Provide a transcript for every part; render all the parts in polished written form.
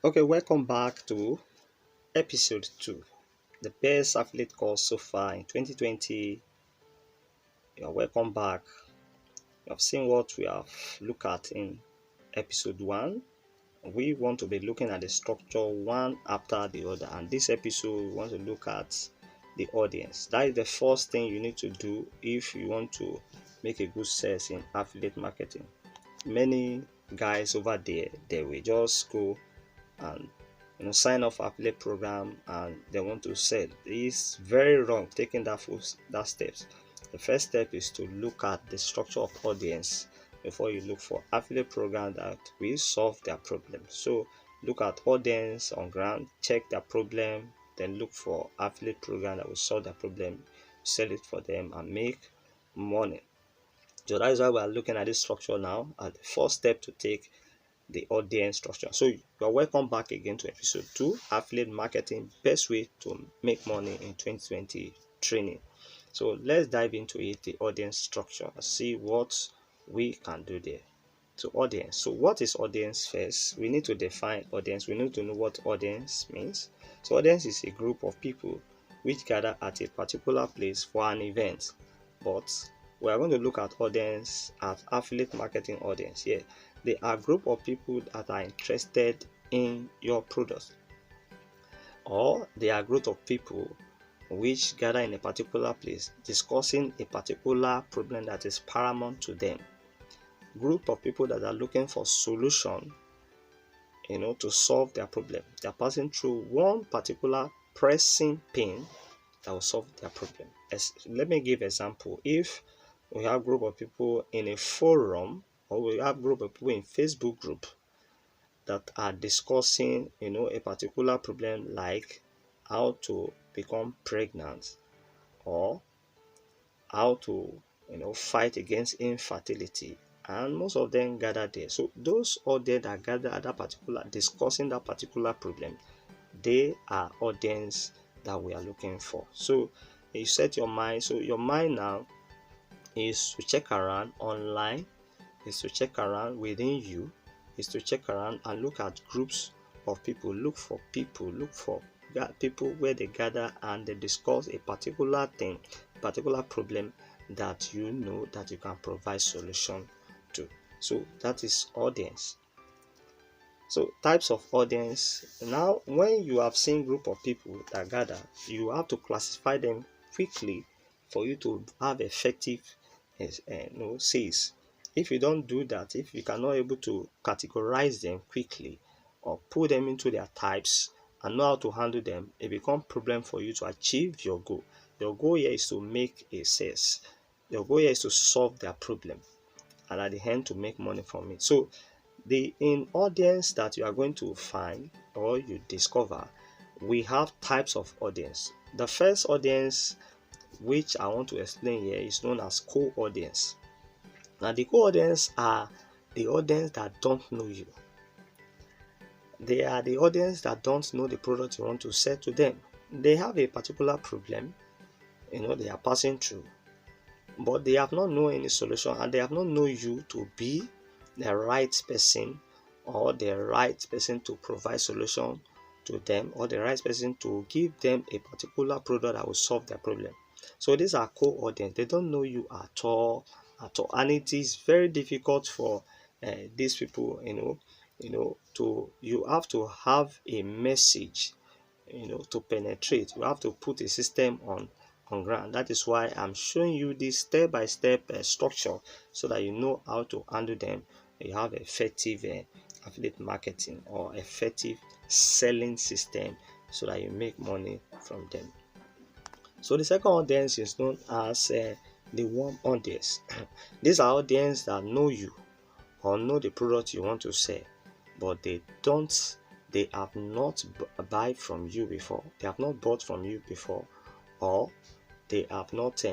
Okay, welcome back to episode 2, the best affiliate course so far in 2020. You're welcome back. You have seen what we have looked at in episode 1. We want to be looking at the structure one after the other, and this episode we want to look at the audience. That is the first thing you need to do if you want to make a good sales in affiliate marketing. Many guys over there, they will just go and sign off affiliate program and they want to sell. It's very wrong taking that steps. The first step is to look at the structure of audience before you look for affiliate program that will solve their problem. So look at audience on ground, check their problem, then look for affiliate program that will solve their problem, sell it for them and make money. So that is why we are looking at this structure now as the first step to take the audience structure. So you're welcome back again to episode 2, affiliate marketing, best way to make money in 2020 training. So let's dive into it, the audience structure, and see what we can do there. So audience. So what is audience first? We need to define audience. We need to know what audience means. So audience is a group of people which gather at a particular place for an event. But we are going to look at audience as affiliate marketing audience here. They are a group of people that are interested in your product, or they are a group of people which gather in a particular place discussing a particular problem that is paramount to them. Group of people that are looking for solution, to solve their problem. They are passing through one particular pressing pain that will solve their problem. Let me give example. If we have group of people in a forum, or we have group of people in Facebook group that are discussing a particular problem, like how to become pregnant, or how to fight against infertility, and most of them gather there. So those audience that gather at that particular discussing that particular problem, they are audience that we are looking for. So you set your mind. So your mind now is to check around online, is to check around within you, is to check around and look at groups of people. Look for people where they gather and they discuss a particular thing, particular problem that you know that you can provide solution to. So that is audience. So types of audience. Now when you have seen group of people that gather, you have to classify them quickly for you to have effective sales. If you don't do that, if you cannot able to categorize them quickly or put them into their types and know how to handle them, it becomes problem for you to achieve your goal. Your goal here is to make a sales. Your goal here is to solve their problem, and at the end to make money from it. So the audience that you are going to find or you discover, we have types of audience. The first audience which I want to explain here is known as co-audience. Now the co-audience are the audience that don't know you. They are the audience that don't know the product you want to sell to them. They have a particular problem they are passing through, but they have not known any solution, and they have not known you to be the right person, or the right person to provide solution to them, or the right person to give them a particular product that will solve their problem. So these are co-audience. They don't know you at all, and it is very difficult for these people you have to have a message to penetrate. You have to put a system on ground. That is why I'm showing you this step-by-step structure, so that you know how to handle them. You have effective affiliate marketing or effective selling system, so that you make money from them. So the second audience is known as the warm audience. These are audience that know you or know the product you want to sell, but they have not buy from you before. They have not bought from you before, or they have not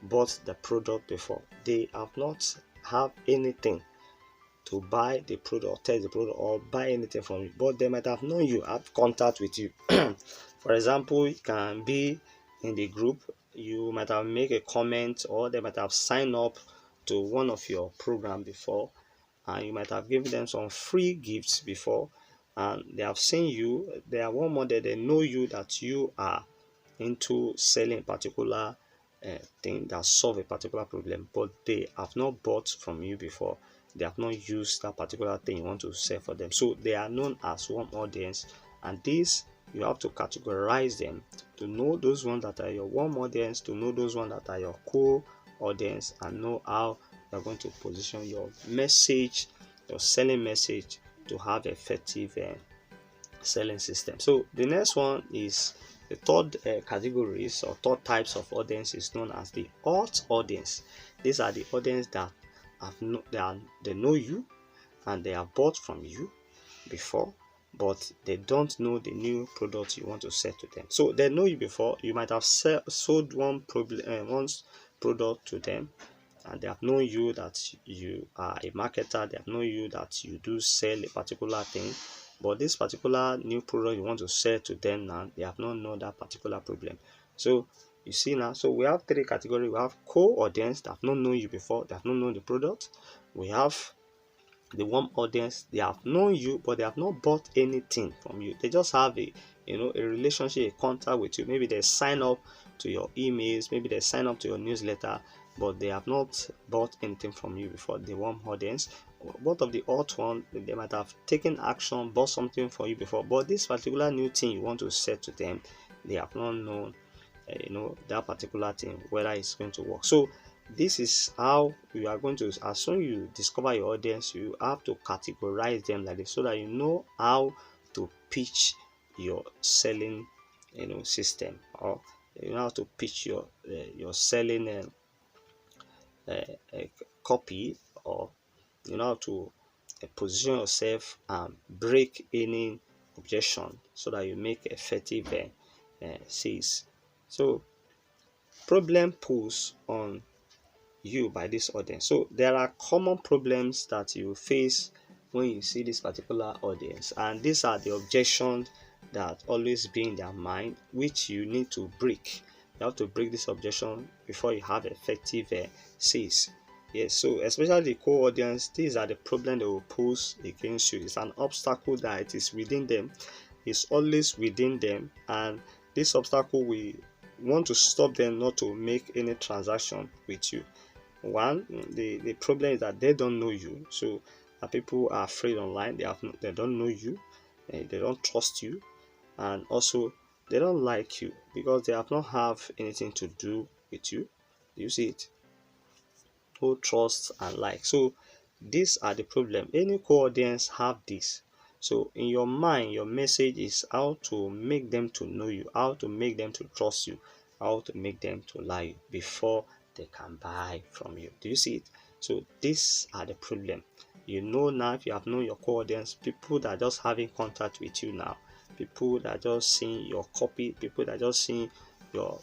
bought the product before. They have not have anything to buy the product or test the product or buy anything from you, but they might have known you, have contact with you. For example, it can be in the group, you might have made a comment, or they might have signed up to one of your program before, and you might have given them some free gifts before, and they have seen you. They are one more that they know you, that you are into selling a particular thing that solve a particular problem, but they have not bought from you before. They have not used that particular thing you want to sell for them. So they are known as warm audience, and this you have to categorize them to know those ones that are your warm audience, to know those ones that are your core audience, and know how you're going to position your message, your selling message, to have effective selling system. So the next one is the third categories or third types of audience is known as the hot audience. These are the audience that they know you and they have bought from you before, but they don't know the new product you want to sell to them. So they know you before. You might have sold one product to them, and they have known you that you are a marketer. They have known you that you do sell a particular thing, but this particular new product you want to sell to them now, they have not known that particular problem. So you see now, so we have three categories. We have core audience that have not known you before, they have not known the product. We have the warm audience, they have known you, but they have not bought anything from you. They just have a relationship, a contact with you. Maybe they sign up to your emails, maybe they sign up to your newsletter, but they have not bought anything from you before. The warm audience. Both of the hot one, they might have taken action, bought something for you before, but this particular new thing you want to sell to them, they have not known that particular thing, whether it's going to work. So this is how you are going to, as soon you discover your audience, you have to categorize them like this, so that you know how to pitch your selling system, or you know how to pitch your selling uh, copy, or you know how to position yourself and break any objection, so that you make effective sales. So problem pulls on you by this audience. So there are common problems that you face when you see this particular audience, and these are the objections that always be in their mind, which you need to break. You have to break this objection before you have effective sales. Yes, so especially the core audience, these are the problems they will pose against you. It's an obstacle that it is within them. It's always within them, and this obstacle will want to stop them not to make any transaction with you. One, the problem is that they don't know you. So people are afraid online. They don't know you, they don't trust you, and also they don't like you because they have not have anything to do with you. You see it? Who trust and like. So these are the problem. Any core audience have this. So in your mind, your message is how to make them to know you, how to make them to trust you, how to make them to like you before they can buy from you. Do you see it? So these are the problem. You know now, if you have known your core audience, people that are just having contact with you now, people that are just seeing your copy, people that are just seeing your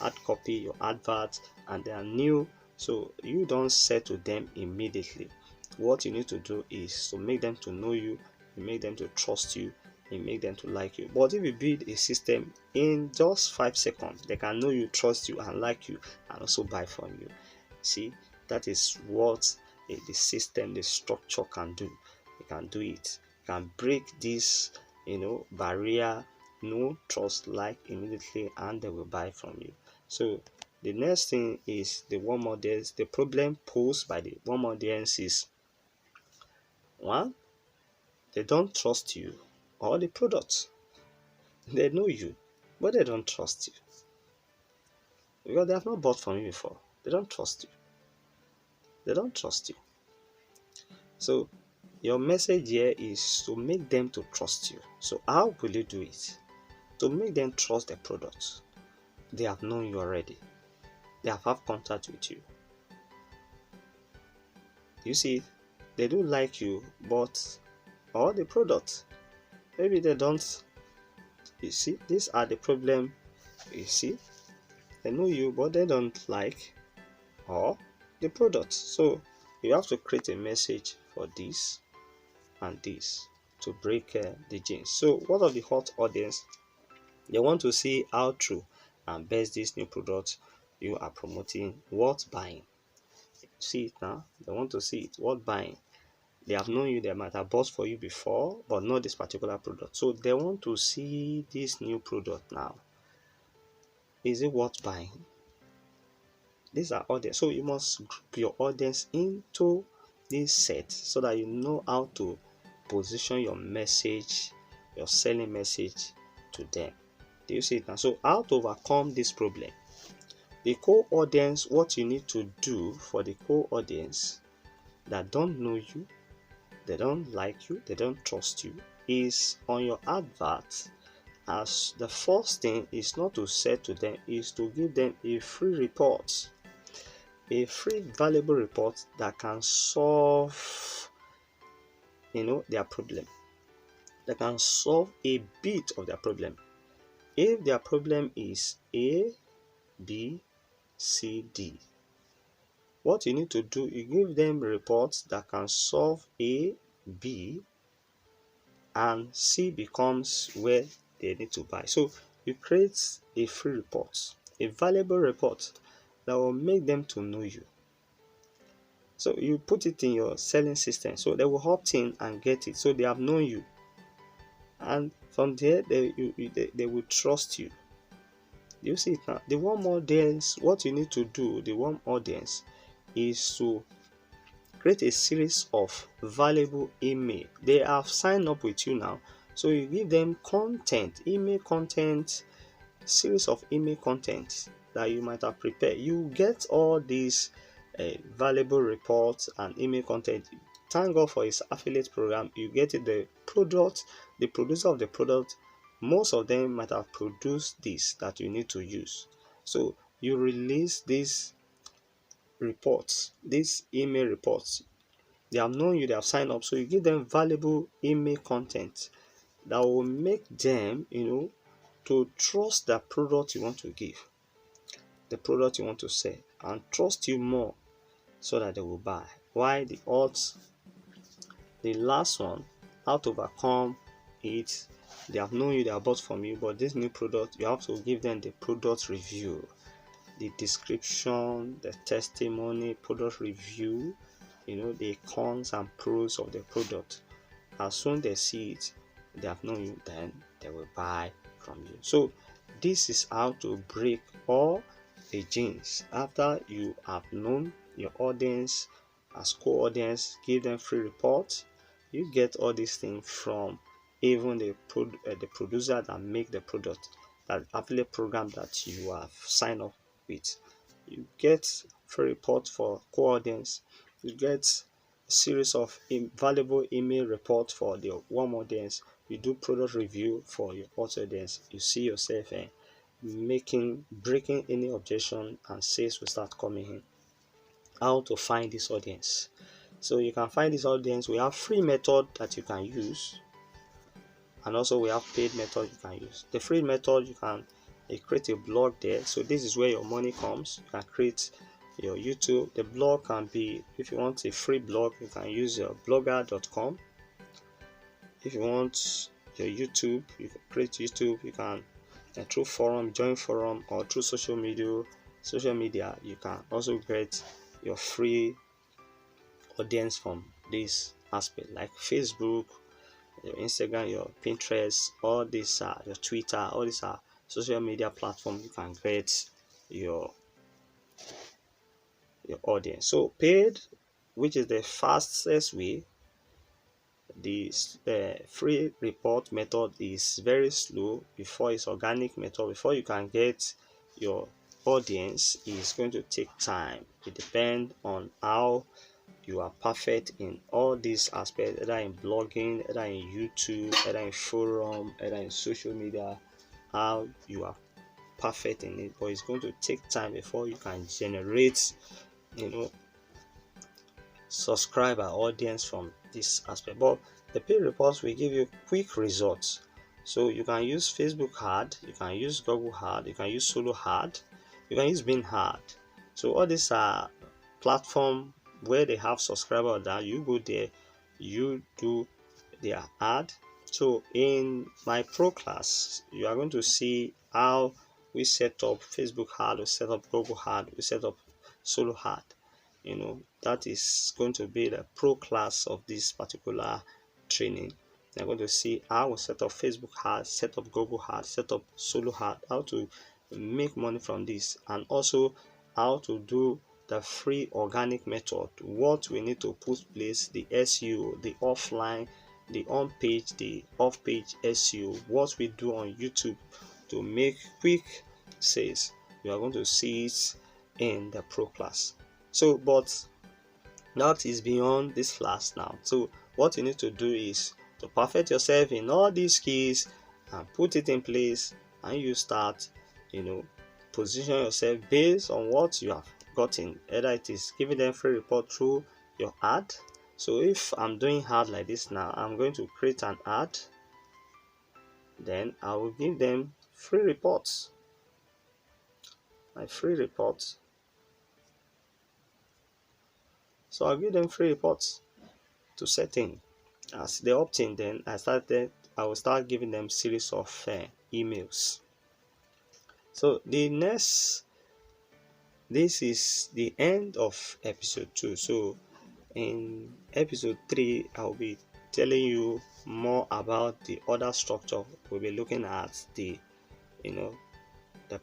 ad copy, your advert, and they are new. So you don't say to them immediately. What you need to do is to make them to know you, you make them to trust you, you make them to like you. But if you build a system in just 5 seconds, they can know you, trust you, and like you, and also buy from you. See, that is what the system, the structure can do. You can do it. You can break this, barrier, no trust, like immediately, and they will buy from you. So the next thing is the warm audience. The problem posed by the warm audience is one, they don't trust you or the product. They know you, but they don't trust you because they have not bought from you before. They don't trust you. They don't trust you. So your message here is to make them to trust you. So how will you do it? To make them trust the product. They have known you already. They have had contact with you. You see, they do like you, but or the product, maybe they don't. You see, these are the problem. You see, they know you, but they don't like or the product. So you have to create a message for this and this to break the chain. So what of the hot audience? They want to see how true and best this new product you are promoting worth buying. See it now. They want to see it worth buying. They have known you, they might have bought for you before, but not this particular product. So they want to see this new product now. Is it worth buying? These are audience. So you must group your audience into this set so that you know how to position your message, your selling message to them. Do you see it now? So how to overcome this problem? The core audience, what you need to do for the core audience that don't know you, they don't like you, they don't trust you, is on your advert. As the first thing is not to say to them, is to give them a free report, a free valuable report that can solve their problem, that can solve a bit of their problem. If their problem is A, B, C, D, what you need to do, you give them reports that can solve A, B, and C becomes where they need to buy. So you create a free report, a valuable report that will make them to know you. So you put it in your selling system, so they will opt in and get it. So they have known you, and from there they will trust you. You see it now. The warm audience, what you need to do, the warm audience, is to create a series of valuable email. They have signed up with you now, so you give them content, email content, series of email content that you might have prepared. You get all these valuable reports and email content. Thank God for his affiliate program. You get it, the product, the producer of the product, most of them might have produced this that you need to use. So you release these reports, these email reports. They have known you, they have signed up, so you give them valuable email content that will make them to trust the product you want to give, the product you want to sell, and trust you more, so that they will buy. Why the odds? The last one, how to overcome it? They have known you, they have bought from you, but this new product, you have to give them the product review, the description, the testimony, product review, the cons and pros of the product. As soon as they see it, they have known you, then they will buy from you. So this is how to break all the genes. After you have known your audience as core audience, give them free reports. You get all these things from even the producer that make the product, that affiliate program that you have signed up with. You get free report for core audience. You get series of valuable email reports for the warm audience. You do product review for your hot audience. You see yourself breaking any objection, and sales will start coming in. How to find this audience? So you can find this audience. We have free method that you can use, and also we have paid method you can use. The free method, you can create a blog there. So this is where your money comes. You can create your YouTube. The blog can be, if you want a free blog, you can use your blogger.com. If you want your YouTube, you can create YouTube. You can through forum, join forum, or through social media, you can also get your free audience from this aspect, like Facebook, your Instagram, your Pinterest, all these are your Twitter, all these are social media platforms. You can get your audience. So paid, which is the fastest way. The free report method is very slow. Before it's organic method, before you can get your audience, is going to take time. It depends on how you are perfect in all these aspects, either in blogging, either in YouTube, either in forum, either in social media, how you are perfect in it. But it's going to take time before you can generate subscriber audience from this aspect. But the paid reports will give you quick results. So you can use Facebook ad, you can use Google ad, you can use Solo ad, you can use Bing ad. So all these are platform where they have subscriber that you go there, you do their ad. So in my pro class, you are going to see how we set up Facebook ad, we set up Google ad, we set up Solo ad. that is going to be the pro class of this particular training. You're going to see how we set up Facebook ads, set up Google ads, set up solo ads, how to make money from this, and also how to do the free organic method, what we need to put place, the SEO, the offline, the on page, the off page SEO, what we do on YouTube to make quick sales. You are going to see it in the pro class. So, but that is beyond this class now. So what you need to do is to perfect yourself in all these skills and put it in place, and you start position yourself based on what you have gotten, either it is giving them free report through your ad. So if I'm doing ad like this now, I'm going to create an ad, then I will give them free reports, my free reports. So I'll give them free reports to set in. As they opt in, then I will start giving them series of emails. So this is the end of episode 2. So in episode 3, I'll be telling you more about the other structure. We'll be looking at the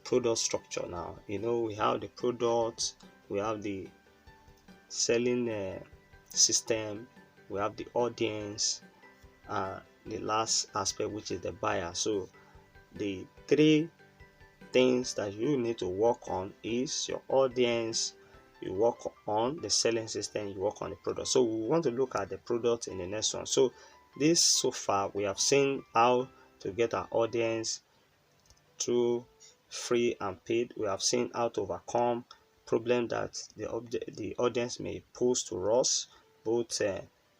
product structure now. We have the product, we have the selling system, we have the audience, the last aspect, which is the buyer. So the three things that you need to work on is your audience, you work on the selling system, you work on the product. So we want to look at the product in the next one. So this, so far we have seen how to get our audience through free and paid. We have seen how to overcome problem that the audience may pose to us, both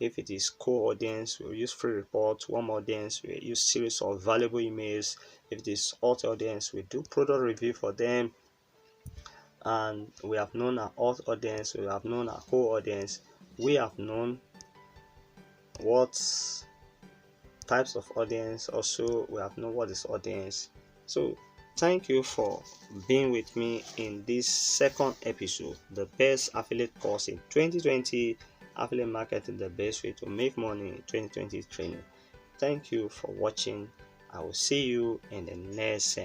if it is core audience, we'll use free reports. Warm audience, we use series of valuable emails. If it is hot audience, we do product review for them. And we have known our hot audience, we have known our core audience, we have known what types of audience, also we have known what is audience. So thank you for being with me in this second episode, the best affiliate course in 2020, affiliate marketing, the best way to make money in 2020 training. Thank you for watching. I will see you in the next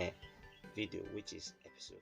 video, which is episode